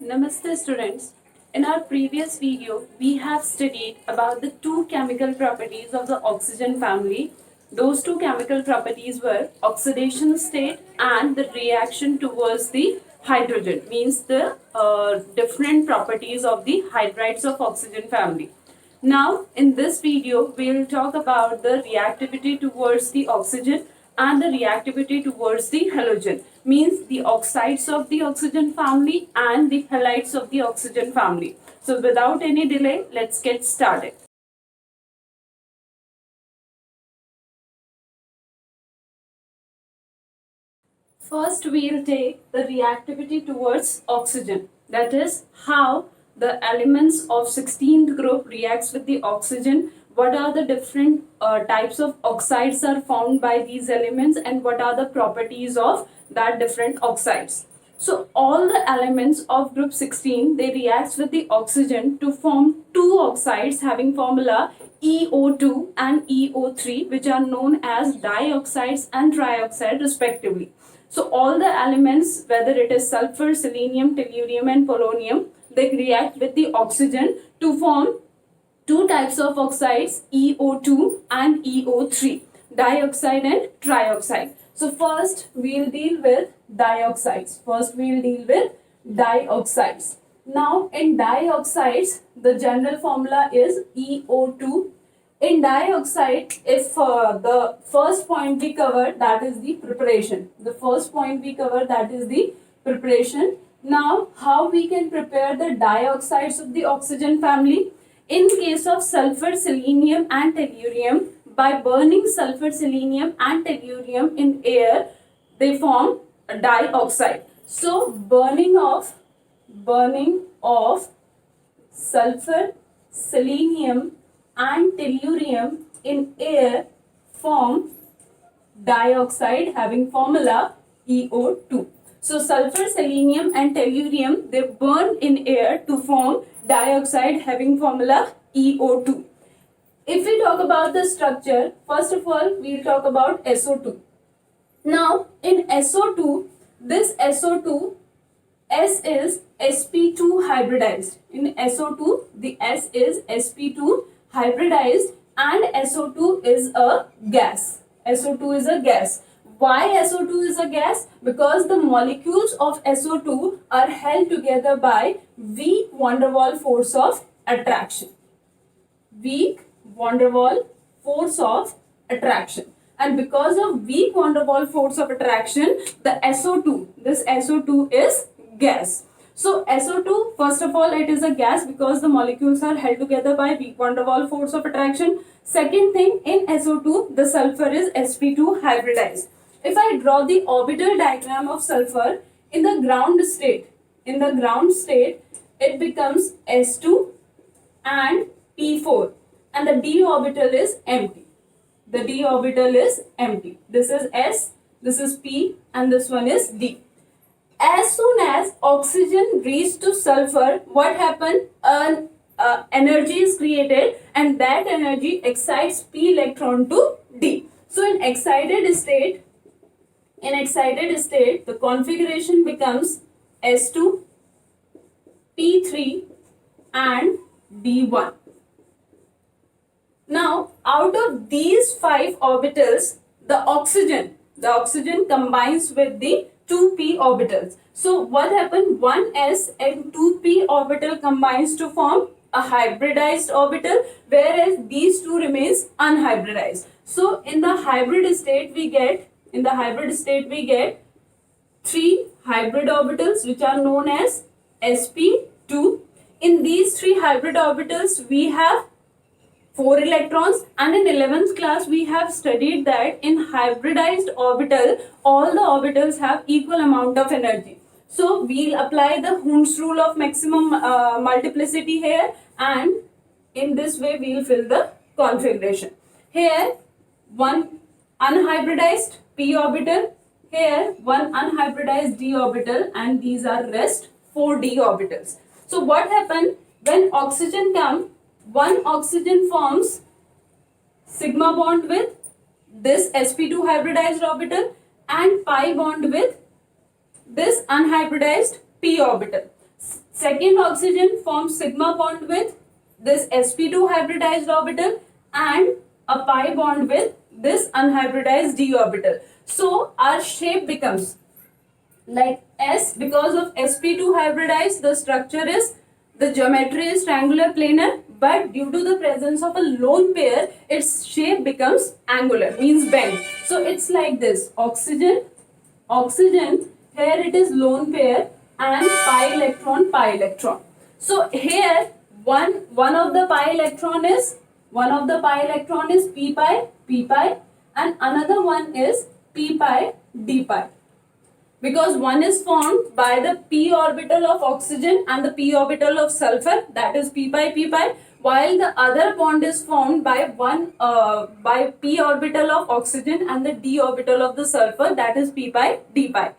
Namaste students. In our previous video, we have studied about the two chemical properties of the oxygen family. Those two chemical properties were oxidation state and the reaction towards the hydrogen, means the different properties of the hydrides of oxygen family. Now, in this video, we will talk about the reactivity towards the oxygen and the reactivity towards the halogen, means the oxides of the oxygen family and the halides of the oxygen family. So, without any delay, let's get started. First, we'll take the reactivity towards oxygen. That is how the elements of 16th group reacts with the oxygen. What are the different types of oxides are found by these elements and what are the properties of that different oxides. So all the elements of group 16, they react with the oxygen to form two oxides having formula EO2 and EO3, which are known as dioxides and trioxide respectively. So all the elements, whether it is sulfur, selenium, tellurium and polonium, they react with the oxygen to form two types of oxides, EO2 and EO3, dioxide and trioxide. So first we'll deal with dioxides. Now in dioxides, the general formula is EO2. In dioxide, if the first point we cover, that is the preparation. Now, how we can prepare the dioxides of the oxygen family? In case of sulfur, selenium and tellurium, by burning sulfur, selenium and tellurium in air, they form a dioxide. So, burning of sulfur, selenium and tellurium in air form dioxide having formula EO2. So sulfur, selenium and tellurium, they burn in air to form dioxide having formula EO2. If we talk about the structure, first of all, we'll talk about SO2. Now, in SO2, this SO2, S is sp2 hybridized. In SO2, the S is sp2 hybridized and SO2 is a gas. Why SO2 is a gas? Because the molecules of SO2 are held together by weak van der Waals force of attraction. And because of weak van der Waals force of attraction, this SO2 is gas. So SO2, first of all, it is a gas because the molecules are held together by weak van der Waals force of attraction. Second thing, in SO2, the sulfur is sp2 hybridized. If I draw the orbital diagram of sulfur in the ground state, it becomes S2 and P4 and the d orbital is empty. This is S, this is P and this one is D. As soon as oxygen reaches to sulfur, what happened? Energy is created and that energy excites P electron to D. So in excited state, the configuration becomes S2, P3 and D1. Now, out of these 5 orbitals, the oxygen combines with the 2p orbitals. So what happened? 1s and 2p orbital combines to form a hybridized orbital, whereas these two remains unhybridized. So in the hybrid state we get 3 hybrid orbitals which are known as sp2. In these 3 hybrid orbitals we have 4 electrons, and in 11th class we have studied that in hybridized orbital all the orbitals have equal amount of energy. So we'll apply the Hund's rule of maximum multiplicity here, and in this way we'll fill the configuration. Here one unhybridized p orbital, here one unhybridized d orbital, and these are rest 4 d orbitals. So what happened when oxygen comes? One oxygen forms sigma bond with this sp2 hybridized orbital and pi bond with this unhybridized p orbital. Second oxygen forms sigma bond with this sp2 hybridized orbital and a pi bond with this unhybridized d orbital. So our shape becomes like S. Because of sp2 hybridized, the structure is, the geometry is triangular planar, but due to the presence of a lone pair, its shape becomes angular, means bent. So it's like this: oxygen, oxygen, here it is lone pair, and pi electron, pi electron. So here one of the pi electron is p pi, and another one is p pi d pi, because one is formed by the p orbital of oxygen and the p orbital of sulfur, that is p pi, while the other bond is formed by by p orbital of oxygen and the d orbital of the sulfur, that is p pi d pi.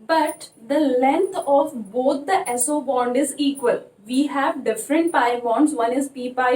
But the length of both the SO bond is equal. We have different pi bonds. One is p pi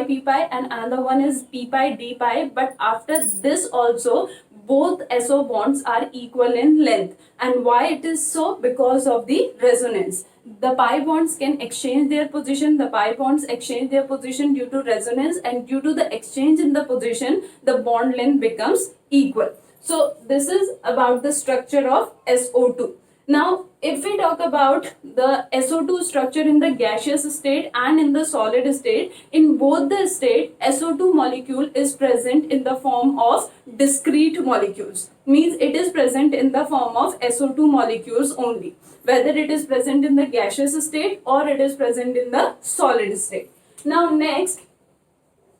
and another one is p pi d pi. But after this also, both SO bonds are equal in length. And why it is so? Because of the resonance. The pi bonds can exchange their position. The pi bonds exchange their position due to resonance, and due to the exchange in the position, the bond length becomes equal. So this is about the structure of SO2. Now, if we talk about the SO2 structure in the gaseous state and in the solid state, in both the state, SO2 molecule is present in the form of discrete molecules. Means it is present in the form of SO2 molecules only, whether it is present in the gaseous state or it is present in the solid state. Now next,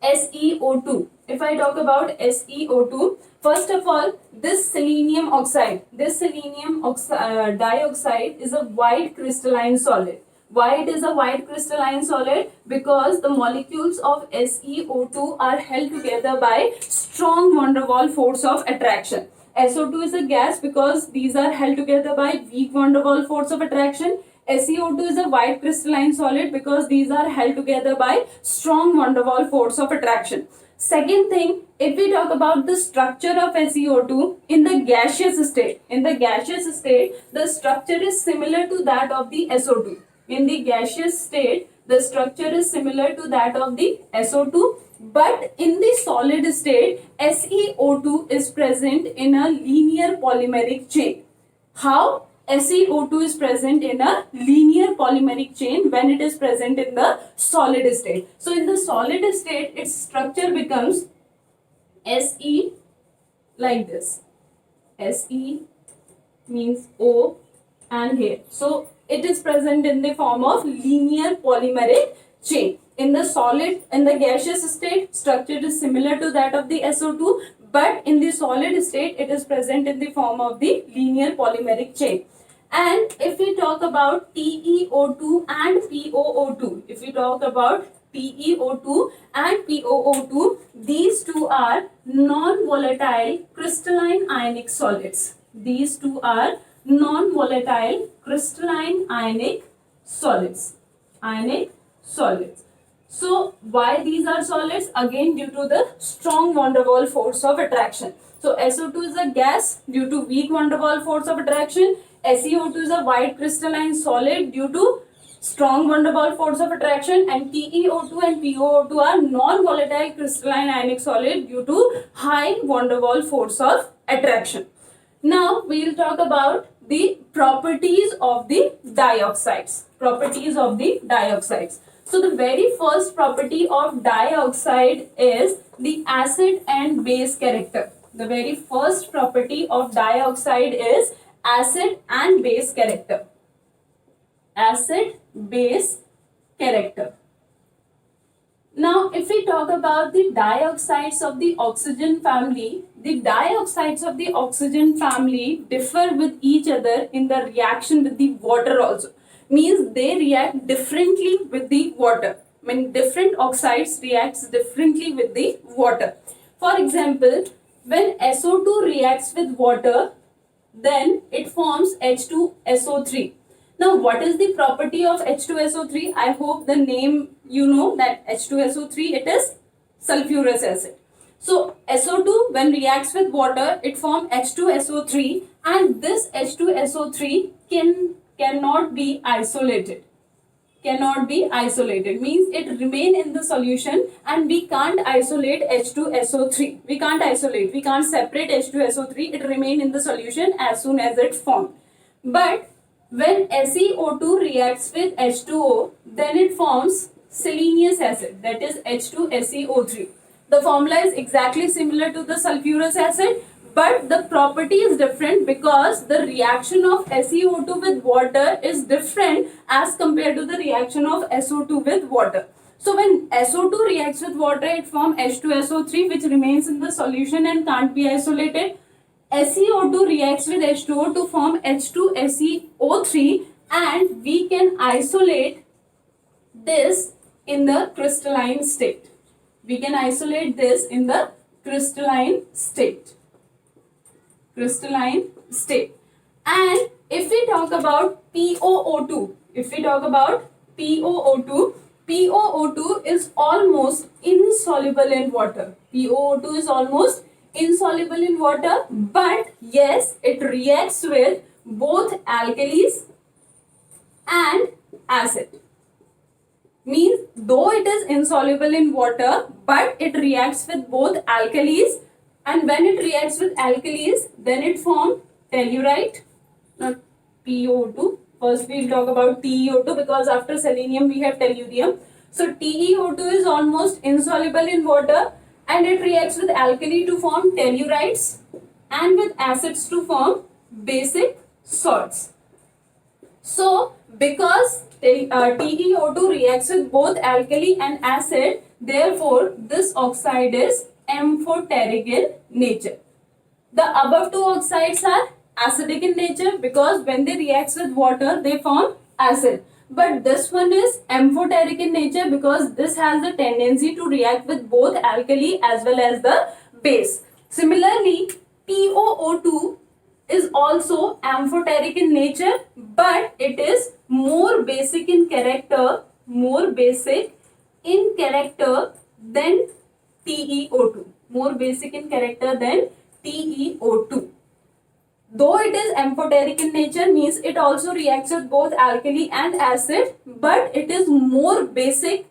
SeO2. If I talk about SeO2, first of all, this selenium dioxide is a white crystalline solid. Why it is a white crystalline solid? Because the molecules of SeO2 are held together by strong van der Waals force of attraction. SO2 is a gas because these are held together by weak van der Waals force of attraction. SeO2 is a white crystalline solid because these are held together by strong van der Waals force of attraction. Second thing, if we talk about the structure of SeO2 in the gaseous state, the structure is similar to that of the SO2. In the gaseous state, the structure is similar to that of the SO2, but in the solid state, SeO2 is present in a linear polymeric chain. How? SeO2 is present in a linear polymeric chain when it is present in the solid state. So in the solid state, its structure becomes Se like this. Se means O and here. So it is present in the form of linear polymeric chain. In the gaseous state, structure is similar to that of the SO2, but in the solid state, it is present in the form of the linear polymeric chain. And if we talk about TeO2 and POO2, these two are non-volatile crystalline ionic solids. So why these are solids? Again, due to the strong van der Waals force of attraction. So SO2 is a gas due to weak van der Waals force of attraction. SeO2 is a white crystalline solid due to strong van der Waals force of attraction, and TeO2 and POO2 are non-volatile crystalline ionic solid due to high van der Waals force of attraction. Now we will talk about the properties of the dioxides. So the very first property of dioxide is the acid and base character. The very first property of dioxide is acid and base character. Now, if we talk about the dioxides of the oxygen family, differ with each other in the reaction with the water also. Means they react differently with the water. Different oxides reacts differently with the water. For example, when SO2 reacts with water, then it forms H2SO3. Now, what is the property of H2SO3? I hope the name you know that H2SO3, it is sulfurous acid. So, SO2 when reacts with water, it forms H2SO3, and this H2SO3 cannot be isolated. cannot be isolated, means it remain in the solution and we can't isolate H2SO3. We can't separate H2SO3. It remain in the solution as soon as it's formed. But when SeO2 reacts with H2O, then it forms selenious acid, that is H2SeO3. The formula is exactly similar to the sulfurous acid, but the property is different because the reaction of SeO2 with water is different as compared to the reaction of SO2 with water. So when SO2 reacts with water, it forms H2SO3, which remains in the solution and can't be isolated. SeO2 reacts with H2O to form H2SeO3, and we can isolate this in the crystalline state. We can isolate this in the crystalline state. And if we talk about POO2, POO2 is almost insoluble in water. POO2 is almost insoluble in water, but yes, it reacts with both alkalis and acid. Means though it is insoluble in water, but it reacts with both alkalis, and when it reacts with alkalis, then it forms tellurite, not PO2. First we will talk about TeO2 because after selenium we have tellurium. So TeO2 is almost insoluble in water and it reacts with alkali to form tellurites and with acids to form basic salts. So because TeO2 reacts with both alkali and acid, therefore this oxide is amphoteric in nature. The above two oxides are acidic in nature because when they react with water, they form acid. But this one is amphoteric in nature because this has the tendency to react with both alkali as well as the base. Similarly, POO2 is also amphoteric in nature, but it is more basic in character than TeO2. More basic in character than TeO2. Though it is amphoteric in nature, means it also reacts with both alkali and acid, but it is more basic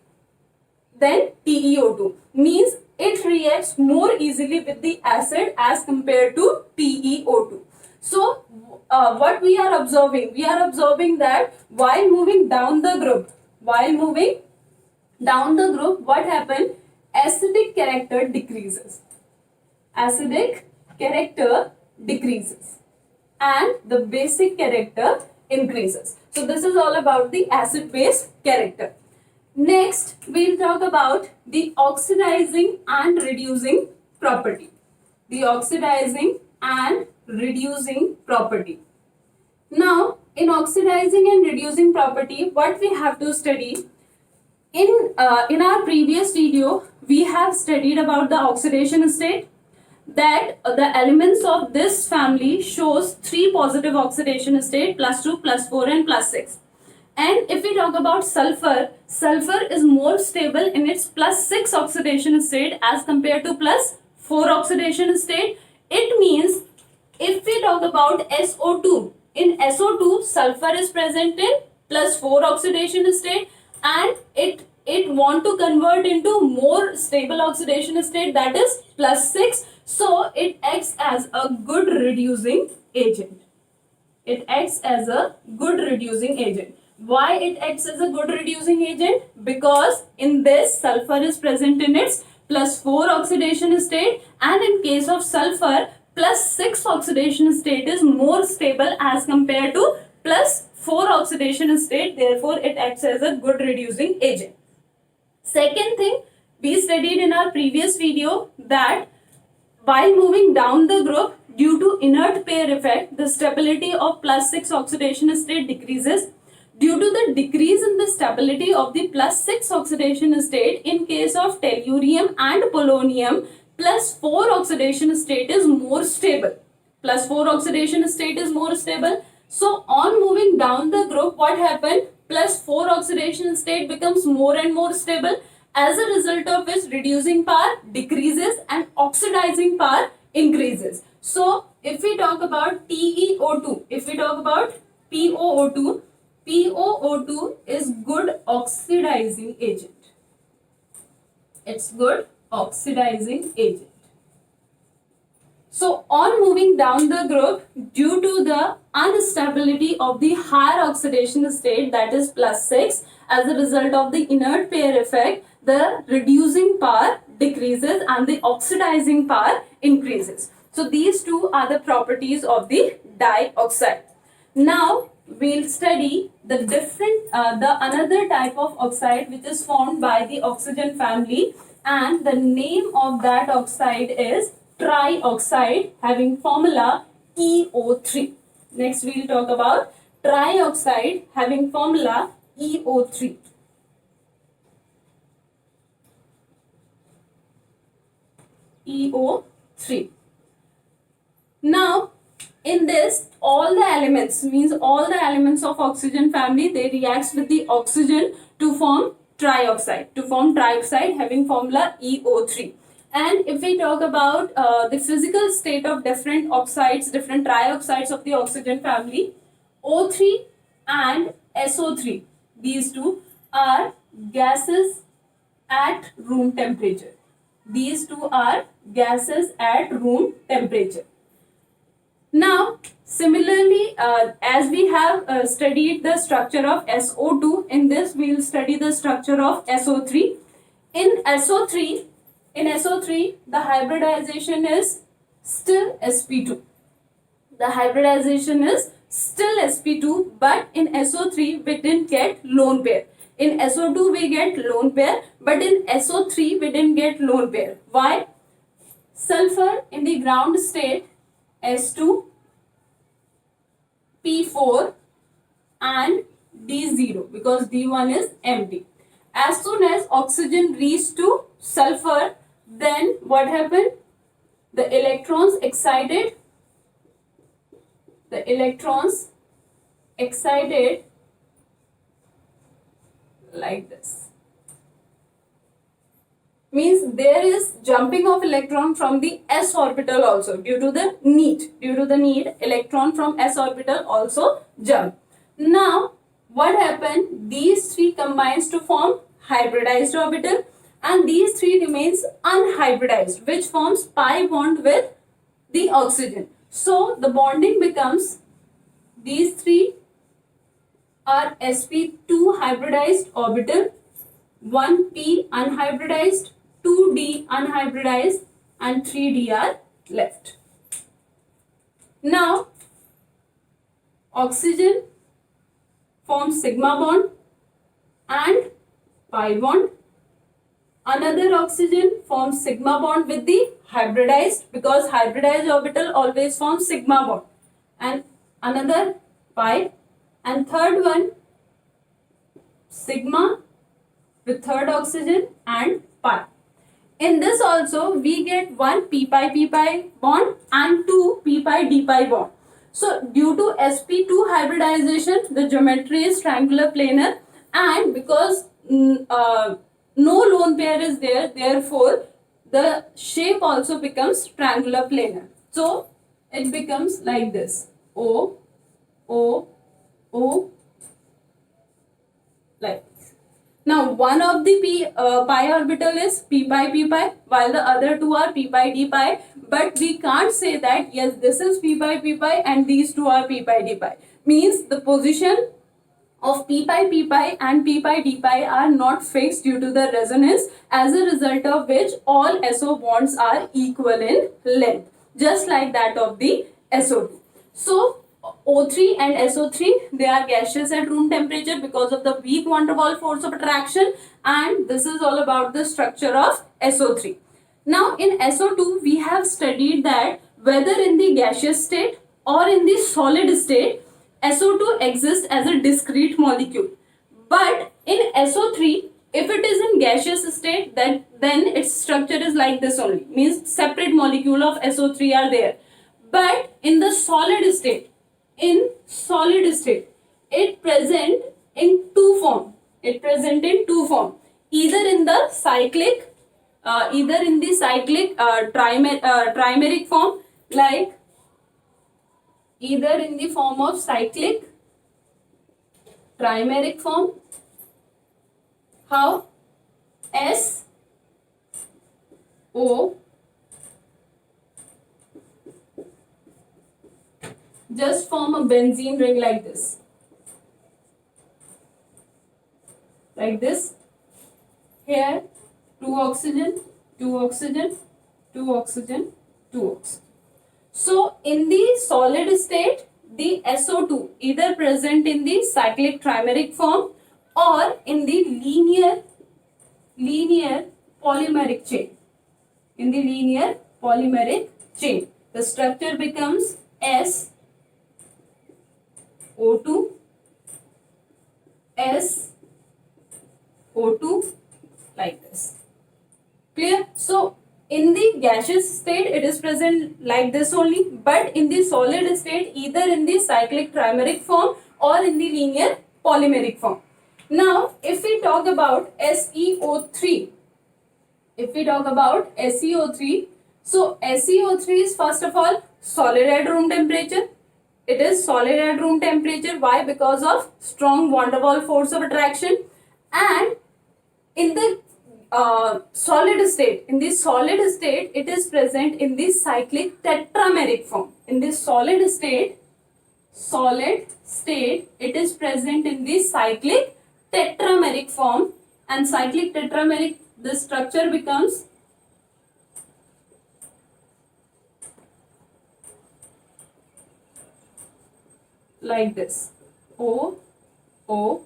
than TeO2. Means it reacts more easily with the acid as compared to TeO2. So what we are observing? We are observing that while moving down the group, what happened? Acidic character decreases. And the basic character increases. So this is all about the acid-base character. Next, we will talk about the oxidizing and reducing property. Now, in oxidizing and reducing property, what we have to study? In our previous video, we have studied about the oxidation state, that the elements of this family shows 3 positive oxidation state, +2, +4 and +6. And if we talk about sulfur is more stable in its +6 oxidation state as compared to +4 oxidation state. It means if we talk about SO2, in SO2 sulfur is present in +4 oxidation state and it want to convert into more stable oxidation state, that is +6. So it acts as a good reducing agent. Why it acts as a good reducing agent? Because in this sulfur is present in its +4 oxidation state, and in case of sulfur +6 oxidation state is more stable as compared to +4 oxidation state. Therefore it acts as a good reducing agent. Second thing, we studied in our previous video that while moving down the group, due to inert pair effect, the stability of +6 oxidation state decreases. Due to the decrease in the stability of the +6 oxidation state, in case of tellurium and polonium, +4 oxidation state is more stable. So on moving down the group, what happened? +4 oxidation state becomes more and more stable, as a result of which reducing power decreases and oxidizing power increases. So if we talk about TeO2, if we talk about POO2 is good oxidizing agent. It's good oxidizing agent. So on moving down the group, due to the instability of the higher oxidation state, that is +6, as a result of the inert pair effect, the reducing power decreases and the oxidizing power increases. So these two are the properties of the dioxide. Now we'll study the another type of oxide which is formed by the oxygen family, and the name of that oxide is trioxide, having formula EO3. Next we'll talk about trioxide having formula EO3. EO3. Now in this, all the elements, means all the elements of oxygen family, they react with the oxygen to form trioxide, having formula EO3. And if we talk about the physical state of different oxides, different trioxides of the oxygen family, O3 and SO3, these two are gases at room temperature. These two are gases at room temperature. Now, similarly, as we have studied the structure of SO2, in this we will study the structure of SO3. In SO3, the hybridization is still sp2. The hybridization is still sp2, but in SO3 we didn't get lone pair. In SO2 we get lone pair, but in SO3 we didn't get lone pair. Why? Sulfur in the ground state, S2, P4 and D0, because D1 is empty. As soon as oxygen reached to sulfur, then what happened? The electrons excited like this. Means there is jumping of electron from the s orbital also, due to the need electron from s orbital also jump. Now what happened? These three combines to form hybridized orbital, and these three remains unhybridized, which forms pi bond with the oxygen. So the bonding becomes, these three are sp2 hybridized orbital, 1p unhybridized, 2d unhybridized, and 3d are left. Now oxygen forms sigma bond and pi bond. Another oxygen forms sigma bond with the hybridized, because hybridized orbital always forms sigma bond, and another pi, and third one sigma with third oxygen and pi. In this also we get one p pi bond and two p pi d pi bond. So due to sp2 hybridization, the geometry is triangular planar, and because no lone pair is there, therefore the shape also becomes triangular planar. So it becomes like this, O, O, O, like this. Now one of the pi orbital is p pi, while the other two are p pi d pi, but we can't say that yes, this is p pi and these two are p pi d pi. Means the position of p pi and p pi d pi are not fixed due to the resonance, as a result of which all SO bonds are equal in length, just like that of the SO2. So O3 and SO3, they are gaseous at room temperature because of the weak van der Waals force of attraction, and this is all about the structure of SO3. Now in SO2 we have studied that whether in the gaseous state or in the solid state, SO2 exists as a discrete molecule. But in SO3, if it is in gaseous state, then its structure is like this only. Means separate molecule of SO3 are there. But in the solid state, it present in two form. Either in the cyclic, trimeric form, like either in the form of cyclic trimeric form, how S O just form a benzene ring like this. Like this. Here, 2 oxygen, 2 oxygen, 2 oxygen, 2 oxygen. So, in the solid state, the SO2 either present in the cyclic trimeric form or in the linear polymeric chain. In the linear polymeric chain, the structure becomes SO2, SO2 like this. Clear? So, in the gaseous state, it is present like this only, but in the solid state, either in the cyclic trimeric form or in the linear polymeric form. Now, if we talk about SeO3, so SeO3 is first of all solid at room temperature. It is solid at room temperature. Why? Because of strong van der Waals force of attraction. And in the solid state, it is present in the cyclic tetrameric form. In this solid state, it is present in the cyclic tetrameric form, and cyclic tetrameric, the structure becomes like this. O, O,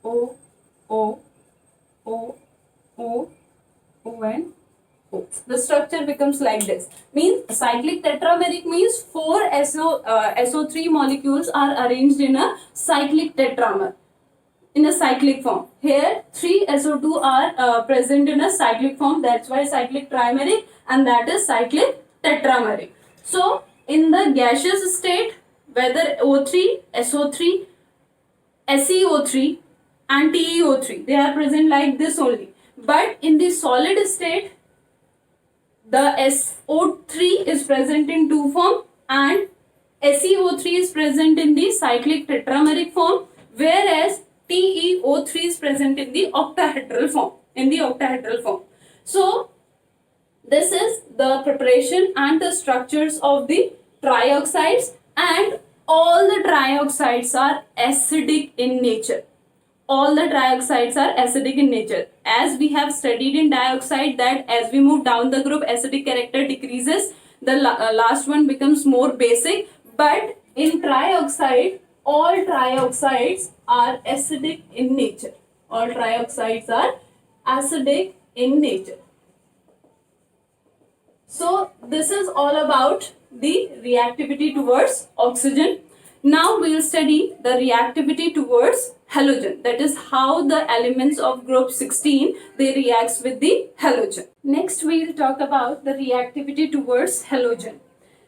O, O, O, O, O and O. The structure becomes like this. Means cyclic tetrameric means 4 SO3 molecules are arranged in a cyclic tetramer, in a cyclic form. Here 3 SO2 are present in a cyclic form. That's why cyclic trimeric, and that is cyclic tetrameric. So in the gaseous state, whether O3, SO3, SeO3 and TeO3, they are present like this only. But in the solid state, the SO3 is present in 2 form and SeO3 is present in the cyclic tetrameric form, whereas TeO3 is present in the octahedral form. So this is the preparation and the structures of the trioxides, and all the trioxides are acidic in nature. As we have studied in dioxide, that as we move down the group, acidic character decreases, the last one becomes more basic. But in trioxide, all trioxides are acidic in nature. So this is all about the reactivity towards oxygen. Now we will study the reactivity towards halogen. That is how the elements of group 16, they reacts with the halogen. Next we will talk about the reactivity towards halogen.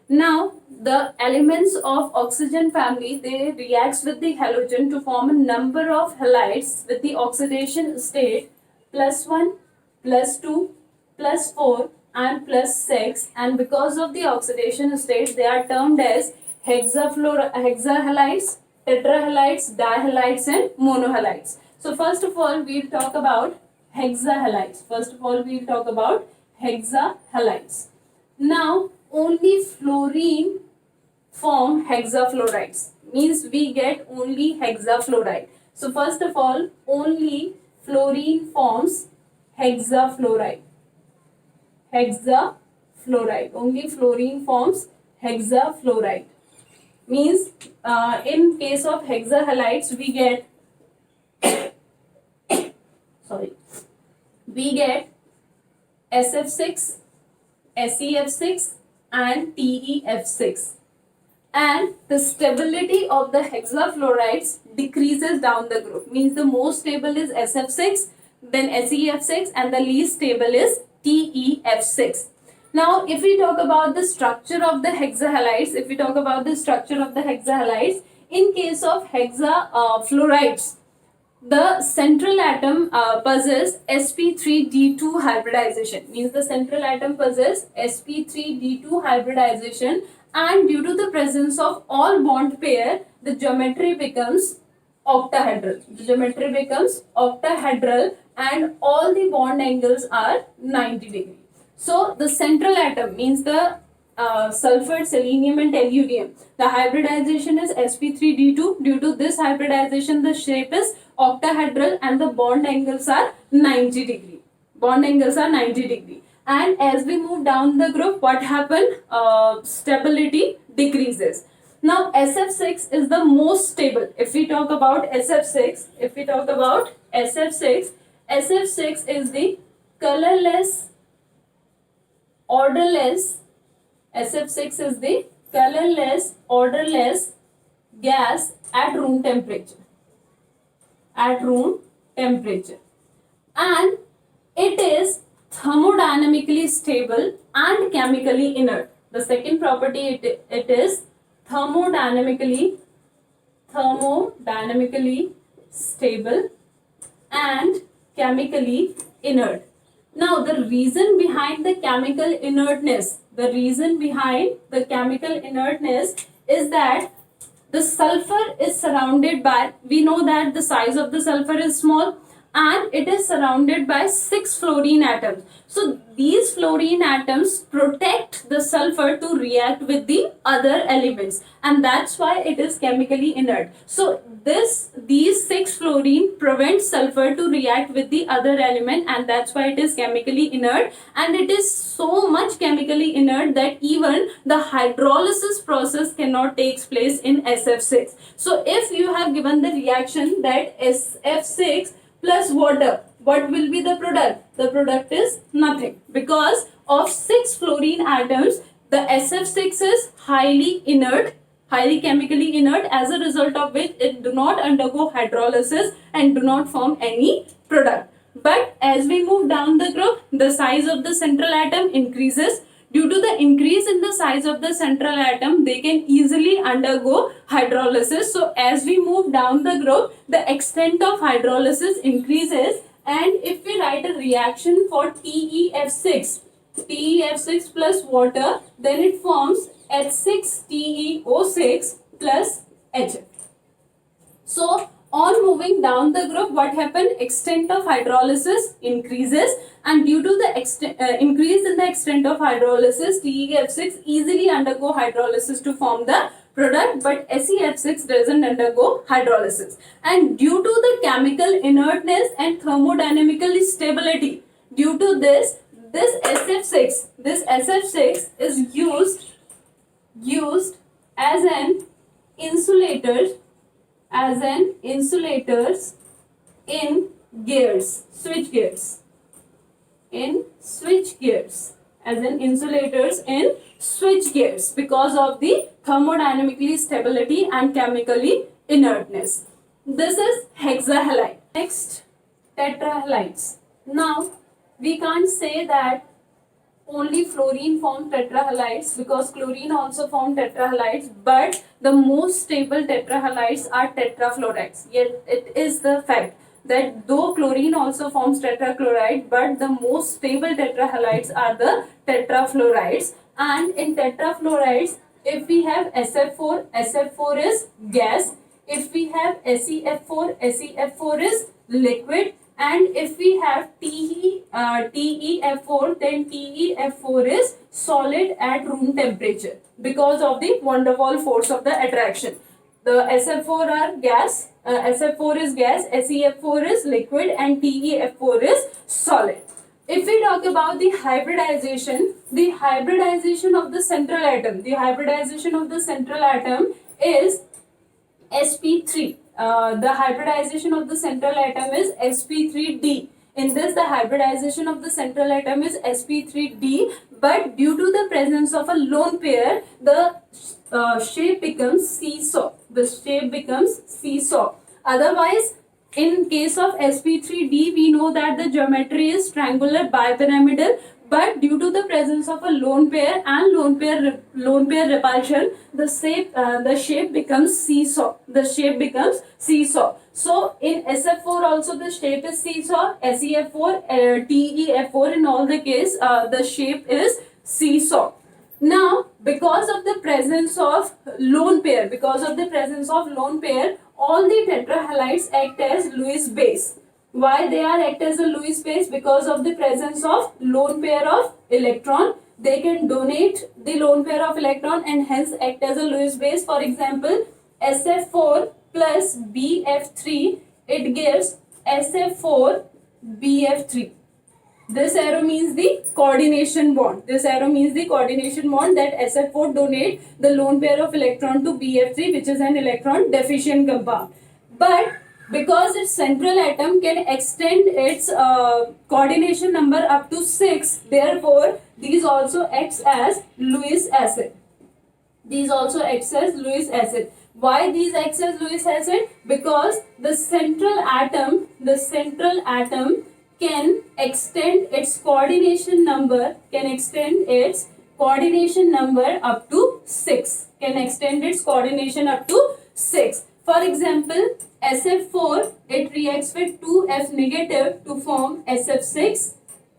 Now the elements of oxygen family, they reacts with the halogen to form a number of halides with the oxidation state +1, +2, +4 and +6, and because of the oxidation states, they are termed as hexahalides, tetrahalides, dihalides and monohalides. So first of all, we will talk about hexahalides. Now only fluorine form hexafluorides, means we get only hexafluoride. So first of all, only fluorine forms hexafluoride. Only fluorine forms hexafluoride. Means in case of hexahalides, we get SF6, SEF6 and TEF6, and the stability of the hexafluorides decreases down the group. Means the most stable is SF6, then SEF6, and the least stable is TEF6. Now, if we talk about the structure of the hexahalides, in case of hexafluorides, the central atom possesses sp3d2 hybridization. Means the central atom possesses sp3d2 hybridization, and due to the presence of all bond pair, the geometry becomes octahedral. The geometry becomes octahedral and all the bond angles are 90 degrees. So the central atom means the sulfur, selenium and tellurium. The hybridization is sp3d2. Due to this hybridization, the shape is octahedral and the bond angles are 90 degree. Bond angles are 90 degree. And as we move down the group, what happened? Stability decreases. Now SF6 is the most stable. If we talk about SF6, SF6 is the colorless, orderless, SF6 is the colorless, orderless gas at room temperature. And it is thermodynamically stable and chemically inert. The second property, it is thermodynamically stable and chemically inert. Now the reason behind the chemical inertness, is that the sulfur is surrounded by, we know that the size of the sulfur is small and it is surrounded by 6 fluorine atoms. So these fluorine atoms protect the sulfur to react with the other elements, and that's why it is chemically inert. So these 6 fluorine prevent sulfur to react with the other element, and that's why it is chemically inert. And it is so much chemically inert that even the hydrolysis process cannot take place in SF6. So if you have given the reaction that SF6 plus water, what will be the product? The product is nothing. Because of 6 fluorine atoms, the SF6 is highly chemically inert, as a result of which it do not undergo hydrolysis and do not form any product. But as we move down the group, the size of the central atom increases. Due to the increase in the size of the central atom, they can easily undergo hydrolysis. So as we move down the group, the extent of hydrolysis increases. And if we write a reaction for TeF6 plus water, then it forms H6TeO6 plus HF. So on moving down the group, what happened? Extent of hydrolysis increases, and due to the increase in the extent of hydrolysis, TeF6 easily undergo hydrolysis to form the product, but SeF6 doesn't undergo hydrolysis. And due to the chemical inertness and thermodynamical stability, due to this SF6 is used as an insulator in switch gears, because of the thermodynamically stability and chemically inertness. This is hexahalide. Next, tetrahalides. Now we can't say that only fluorine form tetrahalides, because chlorine also form tetrahalides, but the most stable tetrahalides are tetrafluorides. Yet it is the fact that though chlorine also forms tetrachloride, but the most stable tetrahalides are the tetrafluorides. And in tetrafluorides, if we have SF4 is gas. If we have SeF4 is liquid. And if we have TeF4, then TeF4 is solid at room temperature because of the van der Waals force of the attraction. The SF4 are gas, SF4 is gas, SeF4 is liquid, and TeF4 is solid. If we talk about the hybridization of the central atom, is sp3. The hybridization of the central atom is sp3d. In this, the hybridization of the central atom is sp3d, but due to the presence of a lone pair, the shape becomes seesaw. Otherwise, in case of sp3d, we know that the geometry is triangular bipyramidal, but due to the presence of a lone pair and lone pair repulsion, the shape becomes seesaw. So in SF4 also the shape is seesaw. SeF4, TeF4, in all the case the shape is seesaw. Now, because of the presence of lone pair, all the tetrahalides act as Lewis base. Why they are act as a Lewis base? Because of the presence of lone pair of electron. They can donate the lone pair of electron and hence act as a Lewis base. For example, SF4 plus BF3, it gives SF4BF3. This arrow means the coordination bond. This arrow means the coordination bond that SF4 donate the lone pair of electron to BF3, which is an electron deficient compound. But because its central atom can extend its coordination number up to 6, therefore these also acts as Lewis acid. These also acts as Lewis acid. Why these acts as Lewis acid? Because the central atom can extend its coordination number up to 6. Can extend its coordination up to 6. For example, SF4, it reacts with 2F negative to form SF6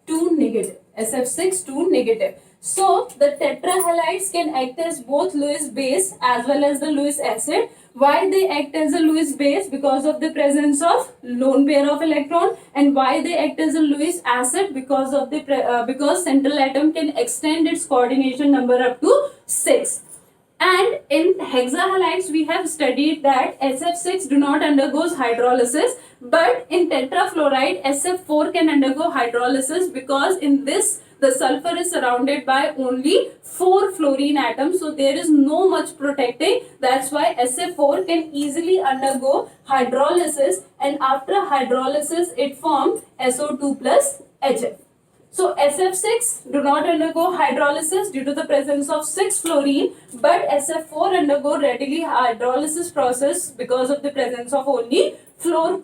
2 negative. SF6 2 negative. So the tetrahalides can act as both Lewis base as well as the Lewis acid. Why they act as a Lewis base? Because of the presence of lone pair of electron. And why they act as a Lewis acid? Because of the because central atom can extend its coordination number up to 6. And in hexahalides, we have studied that SF6 do not undergoes hydrolysis, but in tetrafluoride, SF4 can undergo hydrolysis because in this the sulfur is surrounded by only 4 fluorine atoms, so there is no much protecting. That's why SF4 can easily undergo hydrolysis, and after hydrolysis it forms SO2 plus HF. So SF6 do not undergo hydrolysis due to the presence of 6 fluorine, but SF4 undergo readily hydrolysis process because of the presence of only 4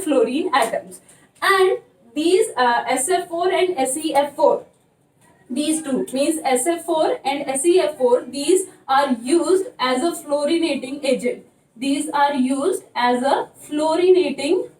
fluorine atoms. And these SF4 and SeF4, these two means SF4 and SeF4, these are used as a fluorinating agent. These are used as a fluorinating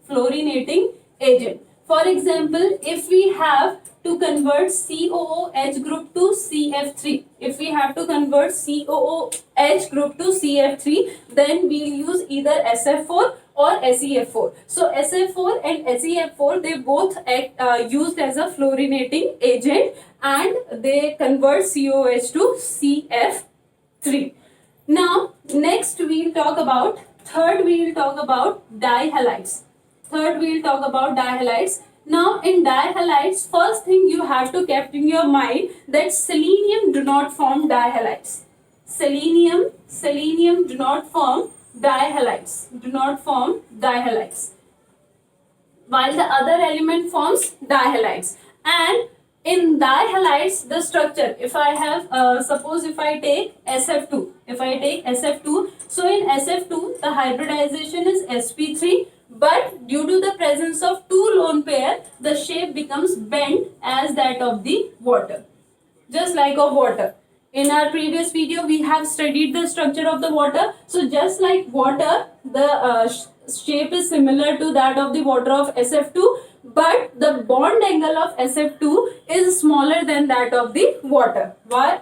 agent. For example, if we have to convert COOH group to CF3, if we have to convert COOH group to CF3, then we'll use either SF4 or SeF4. So SF4 and SeF4, they both act used as a fluorinating agent and they convert COOH to CF3. Now, next we'll talk about dihalides. Now, in dihalides, first thing you have to keep in your mind that selenium do not form dihalides. Selenium do not form dihalides. While the other element forms dihalides. And in dihalides, the structure, if I have, suppose if I take SF2, so in SF2, the hybridization is sp3, but due to the presence of 2 lone pair, the shape becomes bent as that of the water, just like of water. In our previous video, we have studied the structure of the water. So just like water, the shape is similar to that of the water of SF2, but the bond angle of SF2 is smaller than that of the water. Why?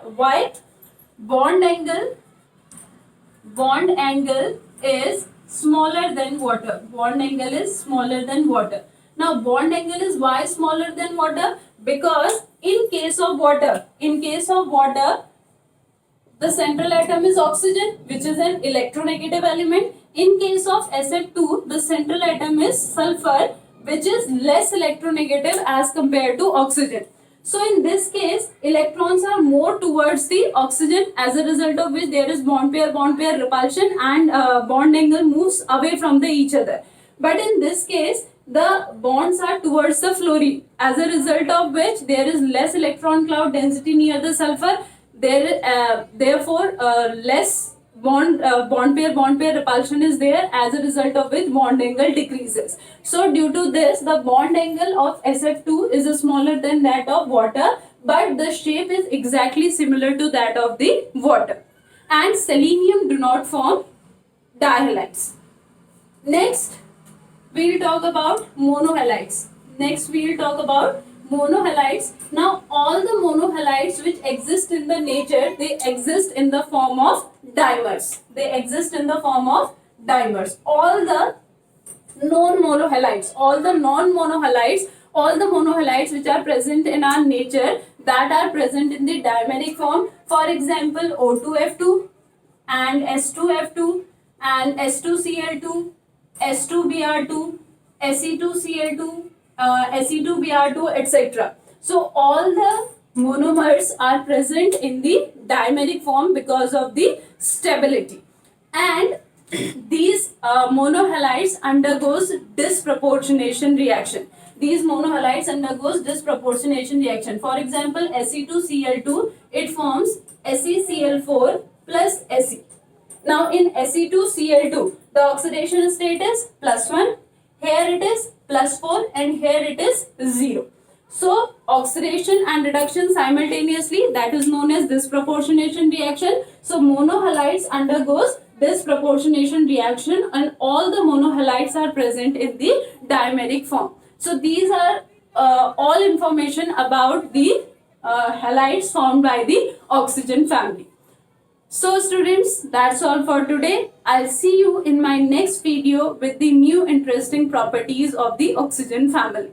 Bond angle is smaller than water. Now, bond angle is why smaller than water? Because in case of water, the central atom is oxygen, which is an electronegative element. In case of SF2, the central atom is sulfur, which is less electronegative as compared to oxygen. So in this case, electrons are more towards the oxygen, as a result of which there is bond pair repulsion and bond angle moves away from each other. But in this case, the bonds are towards the fluorine, as a result of which there is less electron cloud density near the sulfur. Therefore, less bond pair repulsion is there, as a result of which bond angle decreases. So due to this, the bond angle of SF2 is smaller than that of water, but the shape is exactly similar to that of the water. And selenium do not form dihalides. Next, we'll talk about monohalides. Now, all the monohalides which exist in the nature, they exist in the form of dimers. dimers. All the non-monohalides, all the monohalides which are present in our nature, that are present in the dimeric form. For example, O2F2 and S2F2 and S2Cl2, S2Br2, Se2Cl2, Se2Br2, etc. So all the monomers are present in the dimeric form because of the stability, and these monohalides undergoes disproportionation reaction. These monohalides undergoes disproportionation reaction. For example, Se2Cl2, it forms SeCl4 plus Se. Now in Se2Cl2, the oxidation state is +1, here it is +4, and here it is 0. So oxidation and reduction simultaneously, that is known as disproportionation reaction. So monohalides undergoes disproportionation reaction, and all the monohalides are present in the dimeric form. So these are all information about the halides formed by the oxygen family. So students, that's all for today. I'll see you in my next video with the new interesting properties of the oxygen family.